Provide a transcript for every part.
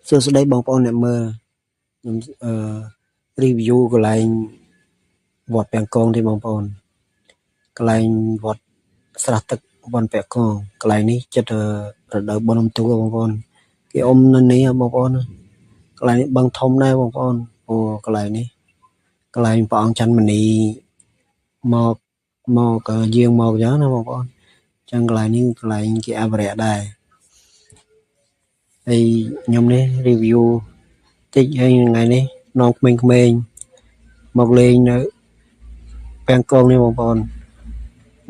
សួស្តីបងប្អូនអ្នកមើលខ្ញុំreview កន្លែងវត្តពាំងកងទេបងប្អូនកន្លែងវត្តស្រះទឹកវត្តពាំងកងកន្លែងនេះចិត្តរដូវបុណ្យអុំទូកបងប្អូនគេអុំនៅនេះបងប្អូនកន្លែងនេះបឹងធំដែរបងប្អូនព្រោះកន្លែងនេះកន្លែងព្រះអង្គច័ន្ទមនីមកយាងមកចឹងណាបងប្អូនចឹងកន្លែងនេះកន្លែងគេអភិរក្សដែរហើយខ្ញុំនេះ review តិចហើយថ្ងៃនេះน้องក្មេងៗមកលេងនៅពាំងកងនេះបងប្អូន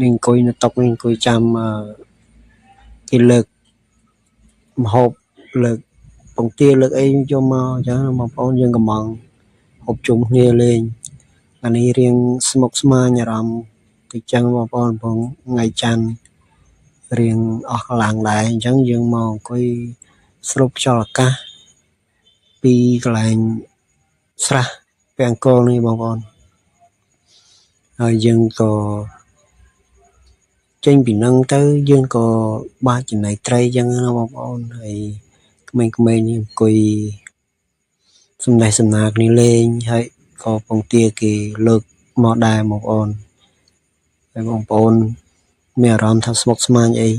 នេះអង្គុយនៅតុនេះអង្គុយចាំគេលើកម្ហូបលើកពងទាលើកអីយកមកអញ្ចឹងបងប្អូនយើងកំងហូបជុំគ្នាលេងអានេះរៀងស្មុគស្មាញអារម្មណ៍តិចចឹងបងប្អូនផងថ្ងៃច័ន្ទរៀងអស់កម្លាំងដែរអញ្ចឹងយើងមកអង្គុយស្រូបខ្យល់អាកាសពីកន្លែងស្រះពាំងកងនេះបងប្អូនហើយយើងក៏ចេញពីនឹងទៅយើងក៏បាចចំណៃត្រីចឹងណាបងប្អូនហើយក្មេងៗនេះអង្គុយសំណេះសំណាលគ្នាលេងហើយក៏ពងទាគេលើកមកដែរបងប្អូនហើយបងប្អូនមានអារម្មណ៍ថាស្មុគស្មាញអី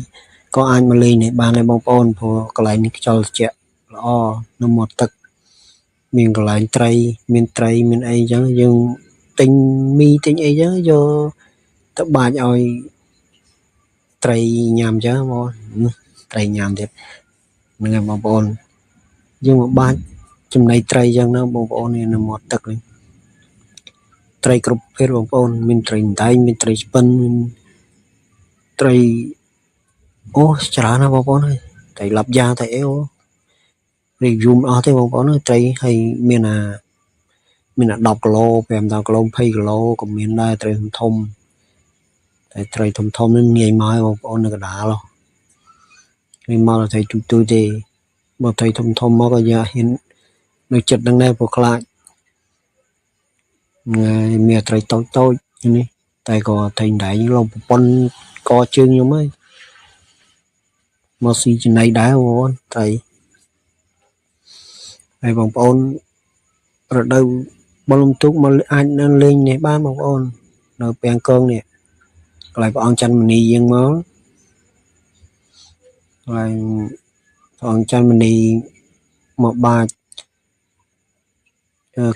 ក៏អាចមកលេងនេះបានដែរបងប្អូនព្រោះកន្លែងនេះខ្យល់ត្រជាក់ល្អនៅមាត់ទឹកមានកន្លែងត្រីមានអីចឹងយើងទិញមីទិញអីចឹងយកទៅបាចឲ្យត្រីញ៉ាំចឹងបងត្រីញ៉ាំទៀតហ្នឹងហើយបងប្អូនយើងមកបាចចំណីត្រីចឹងណាបងប្អូននៅមាត់ទឹកនេះត្រីគ្រប់ប្រភេទបងប្អូនមានត្រីដែងមានត្រីឆ្ពិនមានត្រីអូច្រើនណាស់បងប្អូនហើយត្រីឡាប់យ៉ាត្រីអីអូ review មិនអស់ទេបងប្អូនត្រីហើយមាន10គីឡូ5 10គីឡូ20គីឡូក៏មានដែរត្រីធំតែត្រីធំនេះងាយមកឲ្យបងប្អូននៅកណ្ដាលនេះមកត្រីទូទេបើត្រីធំមកក៏យកហ៊ាននៅចិត្តនឹងដែរព្រោះខ្លាចមានត្រីតូចនេះតែក៏ត្រីដែងឡងប្រព័ន្ធកជើងខ្ញុំហើយមកស៊ីចំណីដែរបងប្អូនត្រីហើយបងប្អូនរដូវបុណ្យអុំទូកមកអាចនៅលេងនេះបានបងប្អូននៅពាំងកងនេះកន្លែងព្រះអង្គច័ន្ទមនីយើងមកកន្លែងព្រះអង្គច័ន្ទមនីមកបាច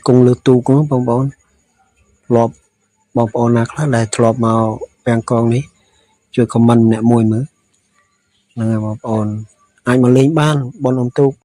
គង់លើទូកបងប្អូនធ្លាប់បងប្អូនណាខ្លះដែលធ្លាប់មកពាំងកងនេះជួយ comment ម្នាក់មួយមើលហ្នឹងហើយបងប្អូនអាចមកលេងបានបុណ្យអុំទូក